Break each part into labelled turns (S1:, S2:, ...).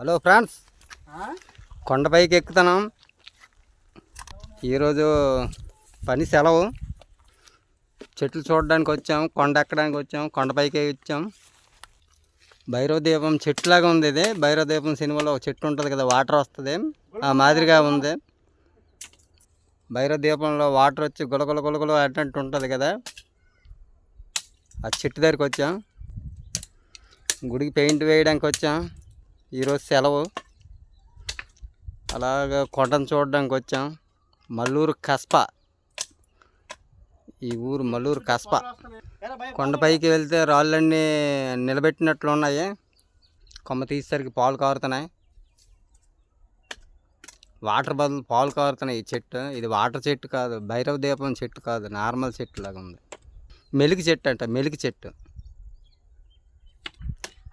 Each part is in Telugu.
S1: హలో ఫ్రెండ్స్, కొండపైకి ఎక్కుతున్నాం. ఈరోజు పని సెలవు. చెట్లు చూడడానికి వచ్చాం, కొండ ఎక్కడానికి వచ్చాం, కొండపైకి వచ్చాం. భైరవ దీపం చెట్టులాగా ఉంది. ఇది భైరవ దీపం సినిమాలో ఒక చెట్టు ఉంటుంది కదా, వాటర్ వస్తుంది, ఆ మాదిరిగా ఉంది. భైరవ దీపంలో వాటర్ వచ్చి గులగుల గులగుల అన్నట్టు ఉంటుంది కదా, ఆ చెట్టు దగ్గరికి వచ్చాం. గుడికి పెయింట్ వేయడానికి వచ్చాం. ఈరోజు సెలవు. అలాగా కొండను చూడడానికి వచ్చాం. మల్లూరు కస్ప, ఈ ఊరు మల్లూరు కస్ప. కొండపైకి వెళ్తే రాళ్ళన్నీ నిలబెట్టినట్లు ఉన్నాయి. కొమ్మ తీసేసరికి పాలు కారుతున్నాయి. వాటర్ బదులు పాలు కారుతున్నాయి. ఈ చెట్టు ఇది వాటర్ చెట్టు కాదు, భైరవ దీపం చెట్టు కాదు, నార్మల్ చెట్టు లాగా ఉంది. మెలికి చెట్టు అంట, మెలికి చెట్టు.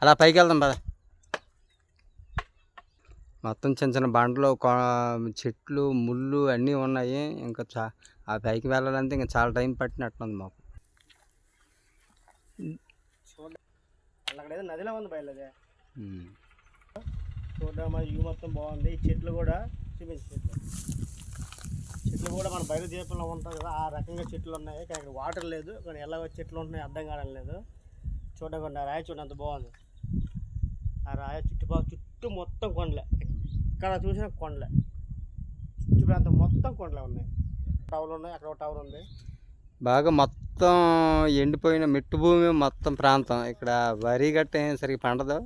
S1: అలా పైకి వెళ్దాం పద. మొత్తం చిన్న చిన్న బండలు, చెట్లు, ముళ్ళు అన్నీ ఉన్నాయి. ఇంకా ఆ పైకి వెళ్ళాలంటే ఇంకా చాలా టైం పట్టినట్లుంది మాకు.
S2: అక్కడైతే నదిలో ఉంది బయలుదే చూడడం వ్యూ మొత్తం బాగుంది. ఈ చెట్లు కూడా చెట్లు కూడా మన బయట దీపంలో ఉంటాయి కదా, ఆ రకంగా చెట్లు ఉన్నాయి. కానీ ఇక్కడ వాటర్ లేదు, కానీ ఎలా చెట్లు ఉంటున్నాయి అర్థం కావడం లేదు. చూడకుండా రాయి చూడండి ఎంత బాగుంది. ఆ రాయ చుట్టూ మొత్తం కొండలే, ఎక్కడ చూసినా కొండలే. చుట్టూ ప్రాంతం మొత్తం కొండలే ఉన్నాయి. టవర్ ఉన్నాయి, అక్కడ ఒక టవర్ ఉంది.
S1: బాగా మొత్తం ఎండిపోయిన మెట్టు భూమి మొత్తం ప్రాంతం. ఇక్కడ వరి గట్ట ఏం సరిగ్గా పండదు.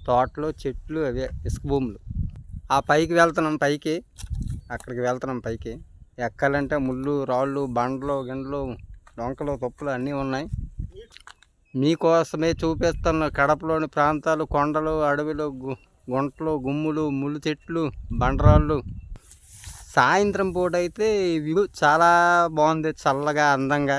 S1: తోటలు, చెట్లు, అవే ఇసుక భూములు. ఆ పైకి వెళ్తున్నాం, పైకి అక్కడికి వెళ్తున్నాం. పైకి ఎక్కాలంటే ముళ్ళు, రాళ్ళు, బండలు, గిండలు, డొంకలు, తొప్పులు అన్నీ ఉన్నాయి. మీకోసమే చూపిస్తున్న కడపలోని ప్రాంతాలు, కొండలు, అడవిలు, గుంటలు, గుమ్ములు, ముళ్ళు చెట్లు, బండరాళ్ళు. సాయంత్రం పూట అయితే వ్యూ చాలా బాగుంది, చల్లగా, అందంగా.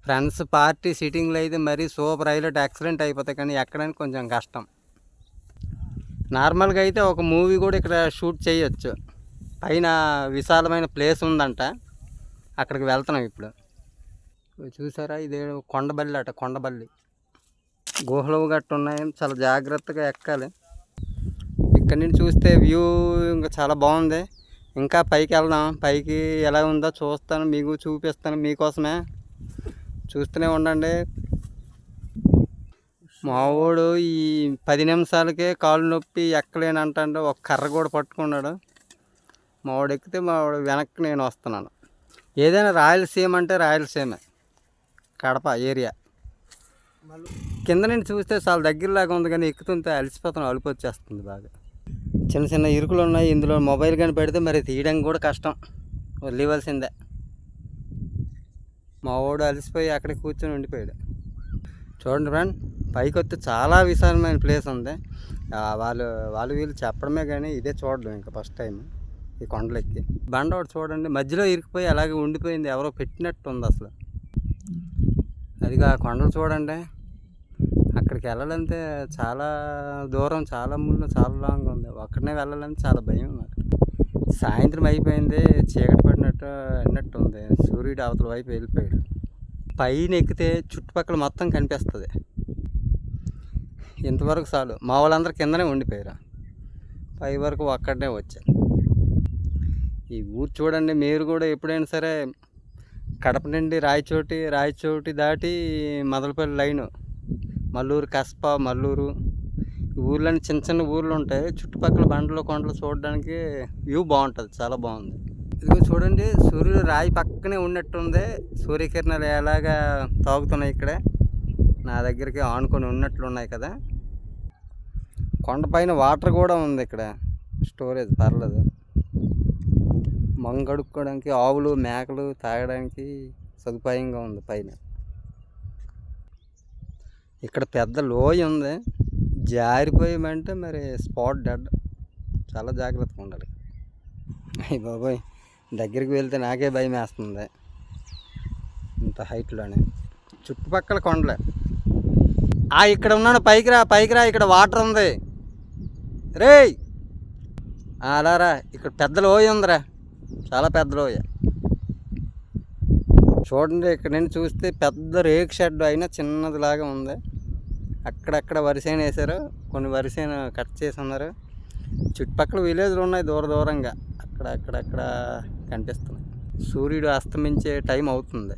S1: ఫ్రెండ్స్ పార్టీ సిట్టింగ్లు అయితే మరీ సూపర్ హైలైట్, ఎక్సలెంట్ అయిపోతాయి. కానీ ఎక్కడానికి కొంచెం కష్టం. నార్మల్గా అయితే ఒక మూవీ కూడా ఇక్కడ షూట్ చేయొచ్చు. పైన విశాలమైన ప్లేస్ ఉందంట, అక్కడికి వెళ్తున్నాం ఇప్పుడు. చూసారా, ఇదే కొండబల్లి అట, కొండబల్లి. గుహలు గట్టు ఉన్నాయి, చాలా జాగ్రత్తగా ఎక్కాలి. ఇక్కడి నుంచి చూస్తే వ్యూ ఇంకా చాలా బాగుంది. ఇంకా పైకి వెళ్దాం. పైకి ఎలా ఉందో చూస్తాను, మీకు చూపిస్తాను, మీకోసమే. చూస్తూనే ఉండండి. మావాడు ఈ 10 నిమిషాలకే కాళ్ళు నొప్పి ఎక్కలేనంటాడు. ఒక కర్ర కూడా పట్టుకున్నాడు. మావాడు ఎక్కితే మావాడు వెనక్కి నేను వస్తున్నాను. ఏదైనా రాయలసీమ అంటే రాయలసీమే, కడప ఏరియా. కింద నుంచి చూస్తే చాలా దగ్గరలాగా ఉంది, కానీ ఎక్కుతుంటే అలసిపోతాను, అలుపు వచ్చేస్తుంది బాగా. చిన్న చిన్న ఇరుకులు ఉన్నాయి. ఇందులో మొబైల్ కానీ పెడితే మరి తీయడానికి కూడా కష్టం, వదిలేవలసిందే. మా వాడు అలసిపోయి అక్కడికి కూర్చొని ఉండిపోయాడు. చూడండి ఫ్రెండ్, పైకి వస్తే చాలా విశాలమైన ప్లేస్ ఉంది. వాళ్ళు వీళ్ళు చెప్పడమే కానీ ఇదే చూడడం ఇంకా ఫస్ట్ టైం ఈ కొండలెక్కి. బండ ఒకటి చూడండి, మధ్యలో ఇరికిపోయి అలాగే ఉండిపోయింది, ఎవరో పెట్టినట్టు ఉంది అసలు. అదిగా కొండలు చూడండి. అక్కడికి వెళ్ళాలంటే చాలా దూరం, చాలా ముళ్ళు, చాలా లాంగ్ ఉంది. ఒక్కడనే వెళ్ళాలంటే చాలా భయం నాకు. సాయంత్రం అయిపోయింది, చీకటి పడినట్టు అన్నట్టు ఉంది. సూర్యుడు అవతల వైపు వెళ్ళిపోయాడు. పైన ఎక్కితే చుట్టుపక్కల మొత్తం కనిపిస్తుంది. ఇంతవరకు చాలు. మా వాళ్ళందరూ కిందనే ఉండిపోయారు, పై వరకు ఒక్కడనే వచ్చాను. ఈ ఊరు చూడండి. మీరు కూడా ఎప్పుడైనా సరే కడప నుండి రాయచోటి దాటి మొదలపల్లి లైను, మల్లూరు కస్ప, మల్లూరు, ఈ ఊర్లోని చిన్న చిన్న ఊర్లు ఉంటాయి. చుట్టుపక్కల బండలు, కొండలు చూడడానికి వ్యూ బాగుంటుంది, చాలా బాగుంది. ఇదిగో చూడండి, సూర్యుడు రాయి పక్కనే ఉన్నట్టుంది. సూర్యకిరణాలు ఎలాగా తాగుతున్నాయి ఇక్కడే, నా దగ్గరికి ఆనుకొని ఉన్నట్లు ఉన్నాయి కదా. కొండపైన వాటర్ కూడా ఉంది ఇక్కడ, స్టోరేజ్ పర్లేదు. మంగడుక్కోవడానికి, ఆవులు, మేకలు తాగడానికి సదుపాయంగా ఉంది పైన. ఇక్కడ పెద్ద లోయ ఉంది, జారిపోయామంటే మరి స్పాట్ డెడ్. చాలా జాగ్రత్తగా ఉండాలి. అయ్య బాబోయ్, దగ్గరికి వెళ్తే నాకే భయం వేస్తుంది ఇంత హైట్లోనే. చుట్టుపక్కల కొండలే. ఇక్కడ ఉన్నాను, పైకి రా, ఇక్కడ వాటర్ ఉంది రే. అలా రా, ఇక్కడ పెద్ద లోయ ఉందిరా, చాలా పెద్ద లోయ. చూడండి, ఇక్కడ నుంచి చూస్తే పెద్ద రేక్ షెడ్ అయినా చిన్నదిలాగా ఉంది. అక్కడక్కడ వరిసేను వేశారు, కొన్ని వరిసేను కట్ చేసి ఉన్నారు. చుట్టుపక్కల విలేజ్లు ఉన్నాయి దూరంగా, అక్కడ కనిపిస్తున్నాయి. సూర్యుడు అస్తమించే టైం అవుతుంది.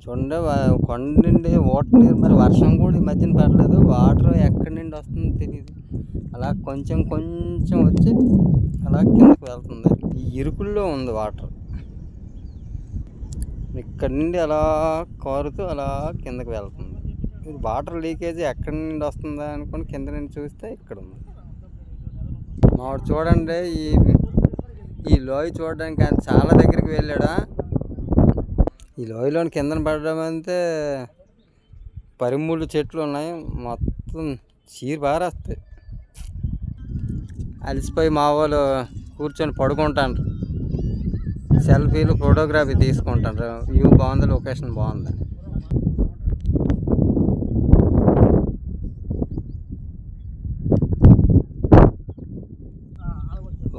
S1: చూడండి కొండ నుండి వాటర్ నీరు, మరి వర్షం కూడా ఈ మధ్యన పడలేదు. వాటర్ ఎక్కడి నుండి వస్తుందో తెలియదు. అలా కొంచెం వచ్చి అలా కిందకి వెళ్తుంది. ఈ ఇరుకుల్లో ఉంది వాటర్. ఇక్కడి నుండి అలా కారుతూ అలా కిందకి వెళ్తుంది. ఇది వాటర్ లీకేజ్ ఎక్కడి నుండి వస్తుందా అనుకుని కింద నుండి చూస్తే ఇక్కడ ఉంది. మావాడు చూడండి ఈ లోయ చూడడానికి ఆయన చాలా దగ్గరికి వెళ్ళాడా. ఈ లోయలోని కిందన పడడం అంటే పరిమూలు చెట్లు ఉన్నాయి, మొత్తం చీర బారేస్తాయి. అలసిపోయి మా వాళ్ళు కూర్చొని పడుకుంటారు, సెల్ఫీలు ఫోటోగ్రఫీ తీసుకుంటారు. వ్యూ బాగుంది, లొకేషన్ బాగుంది.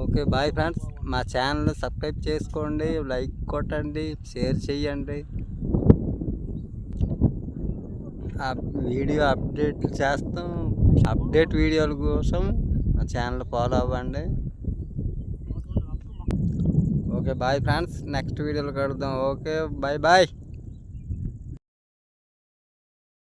S1: ఓకే బాయ్ ఫ్రెండ్స్, మా ఛానల్ సబ్స్క్రైబ్ చేసుకోండి, లైక్ కొట్టండి, షేర్ చేయండి. వీడియో అప్డేట్ చేస్తాం. అప్డేట్ వీడియోల కోసం మా ఛానల్ ఫాలో అవ్వండి. ఓకే బాయ్ ఫ్రెండ్స్, నెక్స్ట్ వీడియోలో కలుద్దాం. Okay bye.